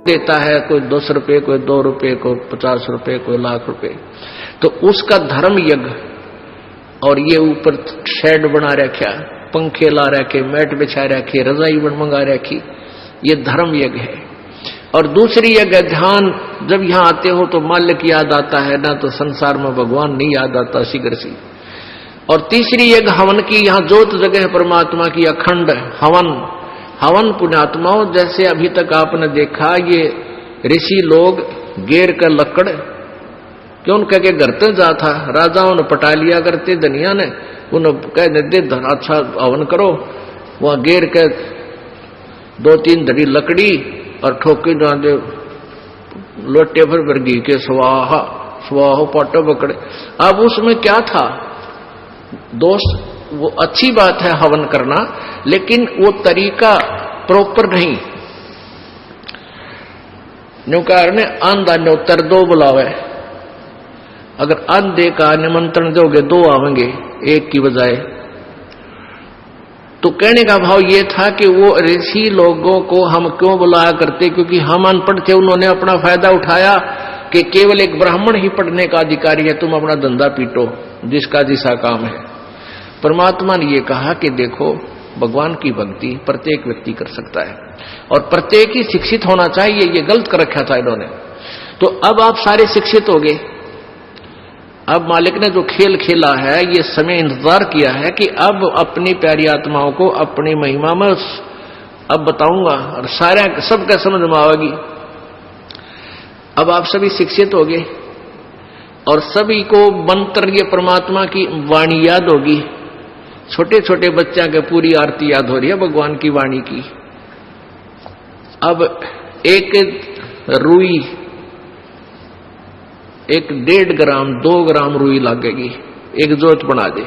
देता है, कोई 200 रुपये, कोई 2 रुपये, कोई 50 रुपये, कोई लाख रुपये, तो उसका धर्म यज्ञ। और ये ऊपर शेड बना रखा, पंखे ला रखे, मैट बिछा रखे, रजाई मंगा रखी, ये धर्म यज्ञ है। और दूसरी यज्ञ ध्यान, जब यहां आते हो तो मालिक याद आता है, ना तो संसार में भगवान नहीं याद आता शीघ्र सी। और तीसरी यज्ञ हवन की, यहाँ जोत जगह है परमात्मा की, अखंड हवन। हवन पुण्यात्माओं, जैसे अभी तक आपने देखा ये ऋषि लोग गेर का लकड़ क्यों कह के घर तक जा था, राजाओं ने पटा लिया करते, दुनिया ने उन्हें कह दे अच्छा हवन करो, वहां गेर के 2-3 धड़ी लकड़ी और ठोके जा दे लोटे भर घी के स्वाहा स्वाहो पाटो पकड़े। अब उसमें क्या था दोस्त, वो अच्छी बात है हवन करना, लेकिन वो तरीका प्रॉपर नहीं। न्यूकार ने आंधा न्योतर 2 बुलावे, अगर आंधे का निमंत्रण दोगे 2 आवेंगे एक की बजाय। तो कहने का भाव ये था कि वो ऋषि लोगों को हम क्यों बुलाया करते, क्योंकि हम अनपढ़ थे, उन्होंने अपना फायदा उठाया कि केवल एक ब्राह्मण ही पढ़ने का अधिकारी है, तुम अपना धंधा पीटो, जिसका जिसा काम है। परमात्मा ने ये कहा कि देखो भगवान की भक्ति प्रत्येक व्यक्ति कर सकता है और प्रत्येक ही शिक्षित होना चाहिए, ये गलत कर रखा था इन्होंने। तो अब आप सारे शिक्षित हो गए। अब मालिक ने जो खेल खेला है, ये समय इंतजार किया है कि अब अपनी प्यारी आत्माओं को अपनी महिमा में अब बताऊंगा और सारे सबका समझ में आएगी। अब आप सभी शिक्षित हो गए और सभी को मंत्र, ये परमात्मा की वाणी याद होगी। छोटे छोटे बच्चा के पूरी आरती याद हो रही है भगवान की वाणी की। अब एक रुई, 1.5 ग्राम 2 ग्राम रुई लगेगी, एक जोत बना दे,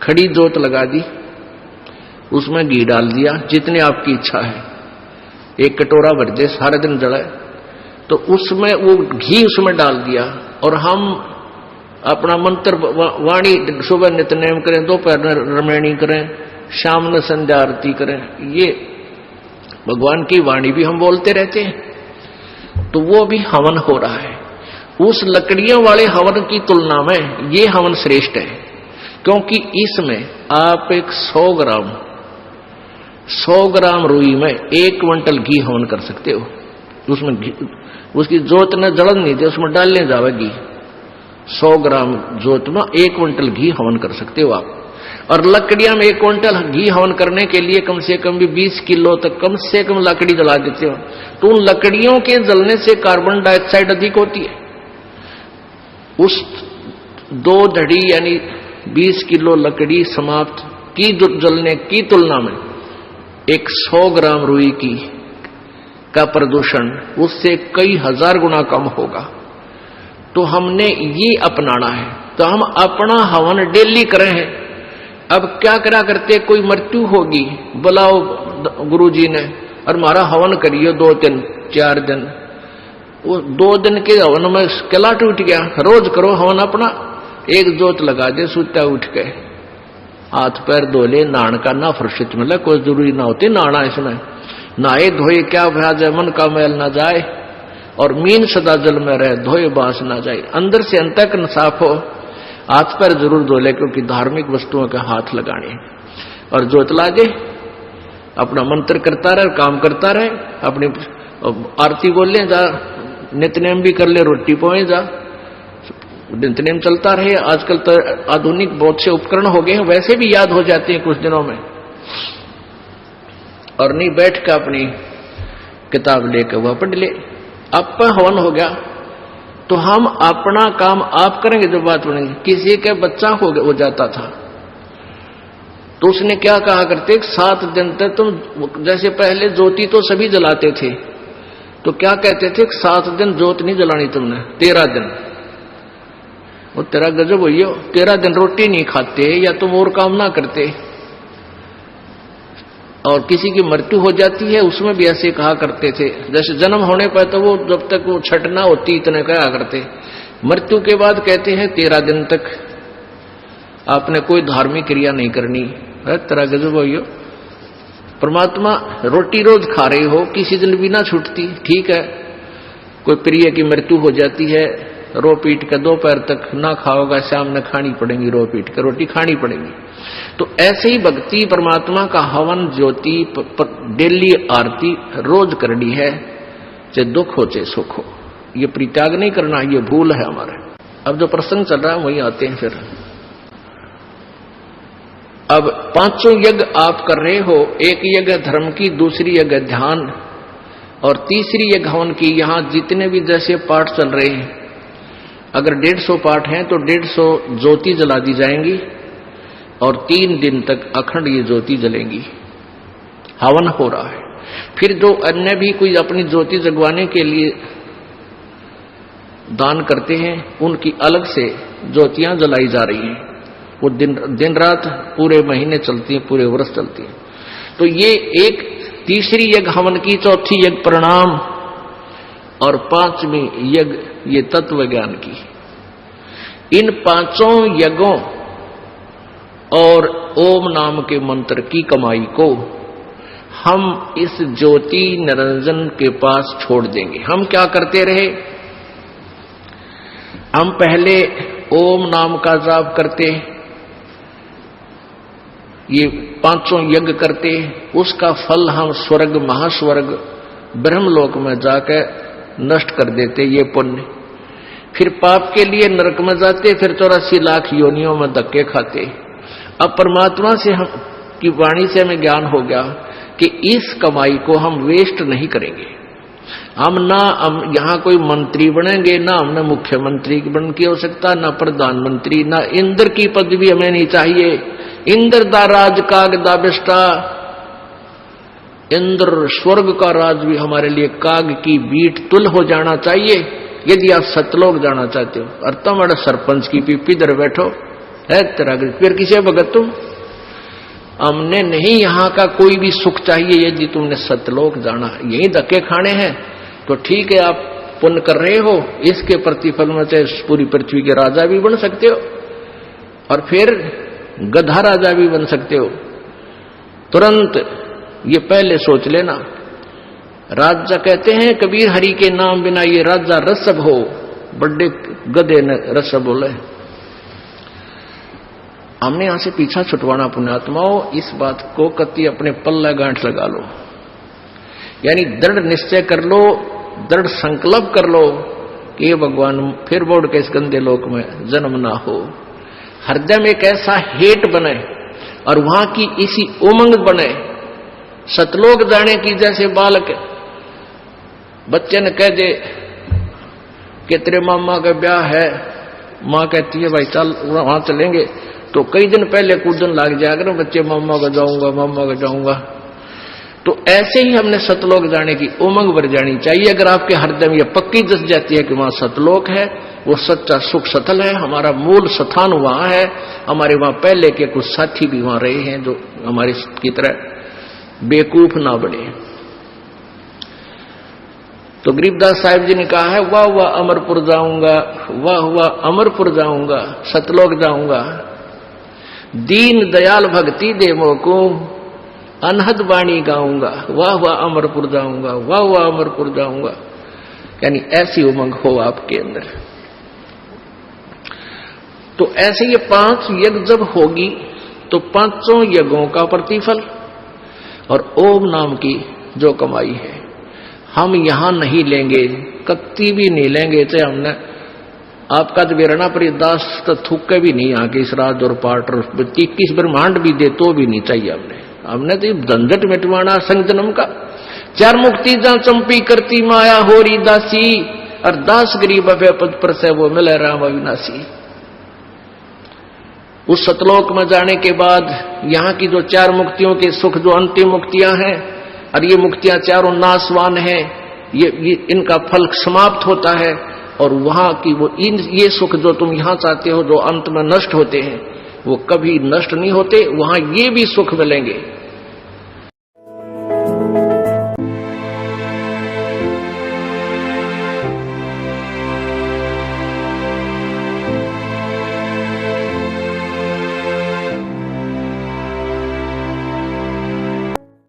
खड़ी जोत लगा दी, उसमें घी डाल दिया जितने आपकी इच्छा है, 1 कटोरा भर दे, सारे दिन जलाए। तो उसमें वो घी उसमें डाल दिया और हम अपना मंत्र वाणी सुबह नित्यनेम करें, दोपहर रमैनी करें, शाम में संध्या आरती करें, ये भगवान की वाणी भी हम बोलते रहते हैं। तो वो भी हवन हो रहा है। उस लकड़ियों वाले हवन की तुलना में ये हवन श्रेष्ठ है, क्योंकि इसमें आप एक 100 ग्राम रुई में 1 क्विंटल घी हवन कर सकते हो। उसमें उसकी जोत न जलन नहीं थी, उसमें डालने जाएगी 100 ग्राम जोत में 1 क्विंटल घी हवन कर सकते हो आप। और लकड़ियां में 1 क्विंटल घी हवन करने के लिए कम से कम भी 20 किलो तक कम से कम लकड़ी जला देते हो। तो उन लकड़ियों के जलने से कार्बन डाइऑक्साइड अधिक होती है। उस 2 धड़ी यानी 20 किलो लकड़ी समाप्त की जलने की तुलना में 100 ग्राम रुई की का प्रदूषण उससे कई हजार गुना कम होगा। तो हमने ये अपनाना है। तो हम अपना हवन डेली करें हैं। अब क्या करा करते, कोई मृत्यु होगी, बुलाओ गुरुजी ने और हमारा हवन करिए 2 दिन 4 दिन। वो 2 दिन के हवन में किला टूट गया। रोज करो हवन अपना, एक जोत लगा दे, सुता उठ के हाथ पैर धो ले, नहान का ना फुर्सत मिले, कोई जरूरी ना होती नहाना। इसमें नहाए धोए क्या भ्याज है, मन का मैल ना जाए और मीन सदा जल में रहे, धोए बांस ना जाए। अंदर से अंत तक साफ हो, हाथ पैर जरूर धो ले, क्योंकि धार्मिक वस्तुओं के हाथ लगाने। और जोत लागे, अपना मंत्र करता रहे, काम करता रहे, अपनी आरती बोल ले, जा नित्यनेम भी कर ले, रोटी पोए जा, नित्यनेम चलता रहे। आजकल तो आधुनिक बहुत से उपकरण हो गए हैं, वैसे भी याद हो जाते हैं कुछ दिनों में। और नहीं बैठ कर अपनी किताब लेकर वह पढ़ ले। अब हवन हो गया तो हम अपना काम आप करेंगे। जो बात बनेगी, किसी के बच्चा हो जाता था तो उसने क्या कहा करते, 7 दिन तक तुम, जैसे पहले ज्योति तो सभी जलाते थे, तो क्या कहते थे, 7 दिन ज्योत नहीं जलानी तुमने, 13 दिन। वो तेरा गजब हुई हो, 13 दिन रोटी नहीं खाते या तुम और काम ना करते। और किसी की मृत्यु हो जाती है उसमें भी ऐसे कहा करते थे। जैसे जन्म होने पर तो वो जब तक वो छटना होती इतने कहा करते, मृत्यु के बाद कहते हैं 13 दिन तक आपने कोई धार्मिक क्रिया नहीं करनी। तेरा गजब हो, परमात्मा रोटी रोज खा रहे हो, किसी दिन भी ना छूटती, ठीक है, कोई प्रिय की मृत्यु हो जाती है, रो पीट के दोपहर तक ना खाओगा, शाम में खानी पड़ेगी, रो पीट के रोटी खानी पड़ेगी। तो ऐसे ही भक्ति परमात्मा का हवन ज्योति डेली आरती रोज करनी है, चाहे दुख हो चाहे सुख हो, ये परित्याग नहीं करना, ये भूल है हमारे। अब जो प्रसंग चल रहा है वही आते हैं फिर। अब पांचों यज्ञ आप कर रहे हो, एक यज्ञ धर्म की, दूसरी यज्ञ ध्यान, और तीसरी यज्ञ हवन की। यहां जितने भी जैसे पाठ चल रहे हैं, अगर 150 पाठ हैं तो 150 ज्योति जला दी जाएंगी और 3 दिन तक अखंड ये ज्योति जलेंगी। हवन हो रहा है। फिर जो अन्य भी कोई अपनी ज्योति जगवाने के लिए दान करते हैं, उनकी अलग से ज्योतियां जलाई जा रही हैं। वो दिन रात पूरे महीने चलती है, पूरे वर्ष चलती है। तो ये एक तीसरी यज्ञ हवन की, चौथी यज्ञ प्रणाम, और 5वीं यज्ञ ये तत्व ज्ञान की। इन 5 यज्ञों और ओम नाम के मंत्र की कमाई को हम इस ज्योति निरंजन के पास छोड़ देंगे। हम क्या करते रहे, हम पहले ओम नाम का जाप करते, ये 5 यज्ञ करते, उसका फल हम स्वर्ग, महास्वर्ग, ब्रह्मलोक में जाकर नष्ट कर देते, ये पुण्य। फिर पाप के लिए नरक में जाते, फिर 84 लाख योनियों में धक्के खाते। अब परमात्मा से हम की वाणी से हमें ज्ञान हो गया कि इस कमाई को हम वेस्ट नहीं करेंगे। हम यहाँ कोई मंत्री बनेंगे, ना हमने मुख्यमंत्री बन की हो सकता, ना प्रधानमंत्री, ना इंद्र की पदवी हमें नहीं चाहिए। इंद्र दा राज काग दा बिष्टा, इंद्र स्वर्ग का राज भी हमारे लिए काग की बीट तुल हो जाना चाहिए। यदि आप सतलोक जाना चाहते हो, और तुम्हारे सरपंच की पीपी इधर बैठो है तेरा, फिर किसे भगत तुम? हमने नहीं, यहाँ का कोई भी सुख चाहिए। यदि तुमने सतलोक जाना, यही धक्के खाने हैं, तो ठीक है, आप पुण्य कर रहे हो, इसके प्रतिफल में चाहे पूरी पृथ्वी के राजा भी बन सकते हो, और फिर गधा राजा भी बन सकते हो। तुरंत ये पहले सोच लेना। राजा कहते हैं कबीर, हरि के नाम बिना ये राजा रसब हो। बड़े गधे ने रसब बोले। हमने यहां से पीछा छुटवाना पुण्यात्माओं, इस बात को कति अपने पल्ला गांठ लगा लो, यानी दृढ़ निश्चय कर लो, दृढ़ संकल्प कर लो कि ये भगवान फिर बोर्ड के इस गंदे लोक में जन्म ना हो। हृदय में एक ऐसा हेट बने और वहां की इसी उमंग बने, सतलोक जाने की। जैसे बालक बच्चे ने कह दे कि तेरे मामा का ब्याह है, माँ कहती है भाई चल वहां चलेंगे, तो कई दिन पहले कूदन लग जाएगा बच्चे, मामा का जाऊंगा, मामा का जाऊंगा। तो ऐसे ही हमने सतलोक जाने की उमंग भर जानी चाहिए। अगर आपके हृदय में यह पक्की दस जाती है कि वहां सतलोक है, वो सच्चा सुख सतल है, हमारा मूल स्थान वहां है, हमारे वहां पहले के कुछ साथी भी वहां रहे हैं जो हमारी की तरह बेवकूफ ना बने। तो गरीबदास साहिब जी ने कहा है, वाह वाह अमरपुर जाऊंगा, वाह वाह अमरपुर जाऊंगा, सतलोक जाऊंगा, दीन दयाल भक्ति दे मोको, अनहद वाणी गाऊंगा, वाह वाह अमरपुर जाऊंगा, वाह वाह अमरपुर जाऊंगा। यानी ऐसी उमंग हो आपके अंदर। तो ऐसे ये 5 यज्ञ जब होगी तो 5 यज्ञों का प्रतिफल और ओम नाम की जो कमाई है हम यहां नहीं लेंगे, कत्ती भी नहीं लेंगे। चाहे हमने आपका तो बेरना पर दास तो थूके भी नहीं आके इस राज और पाठ 21 ब्रह्मांड भी दे तो भी नहीं चाहिए। हमने तो झंझट मिटवाना संग जन्म का। 4 मुक्ति जहां चंपी करती माया होरी दासी, और दास गरीब पद पर से वो मिले राम अविनाशी। उस सतलोक में जाने के बाद यहाँ की जो 4 मुक्तियों के सुख, जो अंतिम मुक्तियां हैं, और ये मुक्तियां चारों नाशवान हैं, ये इनका फल समाप्त होता है, और वहां की वो ये सुख जो तुम यहां चाहते हो, जो अंत में नष्ट होते हैं, वो कभी नष्ट नहीं होते। वहां ये भी सुख मिलेंगे।